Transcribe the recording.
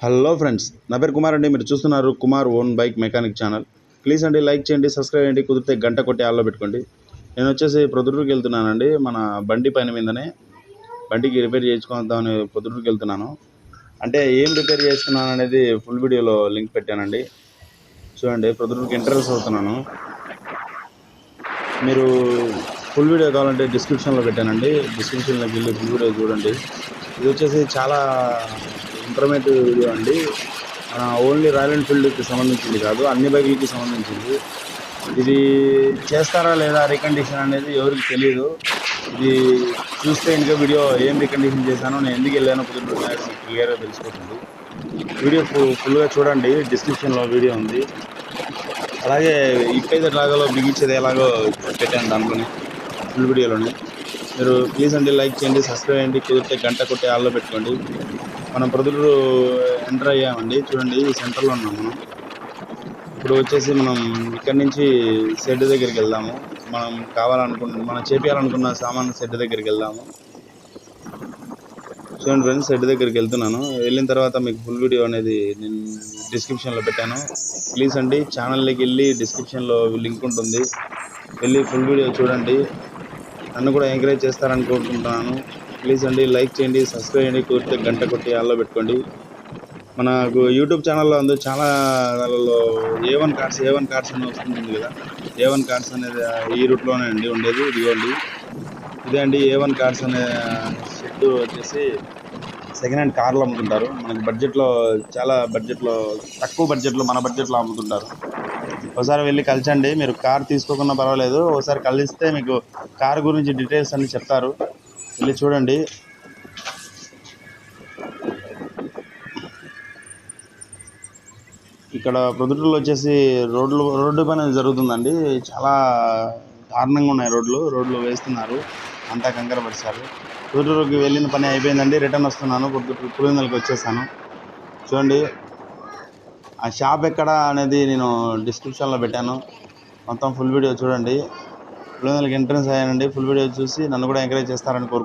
Hello friends, నా పేరు కుమార్ అండి. మీరు చూస్తున్నారు Kumar own bike mechanic channel. Please అండి లైక్ చేయండి, సబ్స్క్రైబ్ చేయండి, కుదిరితే గంట కొట్టి ఆల్లో పెట్టుకోండి. నేను వచ్చేసి ప్రొద్దుటూరుకి వెళ్తున్నానండి. మన బండి పైన మీదనే బండికి రిపేర్ చేయించుకుందామని ప్రొద్దుటూరుకి వెళ్తున్నాను. అంటే ఏం రిపేర్ చేసుకున్నాను అనేది ఫుల్ వీడియోలో లింక్ పెట్టానండి. చూడండి, ప్రొద్దుటూరుకి ఎంట్రన్స్ అవుతున్నాను. మీరు ఫుల్ వీడియో కావాలంటే డిస్క్రిప్షన్లో పెట్టానండి. డిస్క్రిప్షన్లోకి వెళ్ళి ఫుల్ వీడియో చూడండి. ఇది వచ్చేసి చాలా ఇన్ఫర్మేటివ్ వీడియో అండి. ఓన్లీ రాయల్ ఎన్ఫీల్డ్కి సంబంధించింది కాదు, అన్ని బైకులకి సంబంధించింది. ఇది చేస్తారా లేదా రీకండిషన్ అనేది ఎవరికి తెలియదు. ఇది చూస్తే ఇంకా వీడియో ఏం రీకండిషన్ చేశానో, నేను ఎందుకు వెళ్ళానో కుదిరితే మీకు క్లియర్గా తెలిసిపోతుంది. వీడియో ఫుల్గా చూడండి. డిస్క్రిప్షన్లో వీడియో ఉంది. అలాగే ఇప్పేది ఎలాగో బిగించేది ఎలాగో పెట్టాను దాంట్లోనే, ఫుల్ వీడియోలోనే. మీరు ప్లీజ్ అండి లైక్ చేయండి, సబ్స్క్రైబ్ చేయండి, కుదిరితే గంట కొట్టి ఆల్లో పెట్టుకోండి. మనం ప్రొద్దుటూరు ఎంటర్ అయ్యామండి. చూడండి, సెంటర్లో ఉన్నాం మనం. ఇప్పుడు వచ్చేసి మనం ఇక్కడి నుంచి షెడ్ దగ్గరికి వెళ్దాము. మనం చేపించాలనుకున్న సామాన్ షెడ్ దగ్గరికి వెళ్దాము. చూడండి ఫ్రెండ్స్, షెడ్ దగ్గరికి వెళ్తున్నాను. వెళ్ళిన తర్వాత మీకు ఫుల్ వీడియో అనేది నేను డిస్క్రిప్షన్లో పెట్టాను. ప్లీజ్ అండి ఛానల్లోకి వెళ్ళి డిస్క్రిప్షన్లో లింక్ ఉంటుంది, వెళ్ళి ఫుల్ వీడియో చూడండి. నన్ను కూడా ఎంకరేజ్ చేస్తారని కోరుకుంటున్నాను. ప్లీజ్ అండి లైక్ చేయండి, సబ్స్క్రైబ్ చేయండి, కుదిరితే గంట కొట్టి ఆల్లో పెట్టుకోండి. మనకు యూట్యూబ్ ఛానల్లో చాలా దానిలో A1 కార్స్ అని వస్తుంది కదా. A1 కార్స్ అనేది ఈ రూట్లోనే అండి ఉండేది. ఇదిగోండి, ఇదే అండి A1 కార్స్ అనే షెడ్. వచ్చేసి సెకండ్ హ్యాండ్ కార్లు అమ్ముతుంటారు. మనకి బడ్జెట్లో, చాలా బడ్జెట్లో, తక్కువ బడ్జెట్లో, మన బడ్జెట్లో అమ్ముతుంటారు. ఒకసారి వెళ్ళి కలిసండి. మీరు కార్ తీసుకోకుండా పర్వాలేదు, ఒకసారి కలిస్తే మీకు కార్ గురించి డీటెయిల్స్ అన్నీ చెప్తారు. వెళ్ళి చూడండి. ఇక్కడ ప్రొద్దుటూరులో వచ్చేసి రోడ్డు పని జరుగుతుందండి. చాలా దారుణంగా ఉన్నాయి రోడ్లు వేస్తున్నారు, అంతా కంకర పరిచారు. ప్రొద్దుటూరుకి వెళ్ళిన పని అయిపోయిందండి. రిటర్న్ వస్తున్నాను, పులివెందులకి వచ్చేసాను. చూడండి, ఆ షాప్ ఎక్కడ అనేది నేను డిస్క్రిప్షన్లో పెట్టాను. మొత్తం ఫుల్ వీడియో చూడండి. పులివెందులకి ఎంట్రన్స్ అయ్యానండి. ఫుల్ వీడియో చూసి నన్ను కూడా ఎంకరేజ్ చేస్తారని కోరుకుంటున్నాను.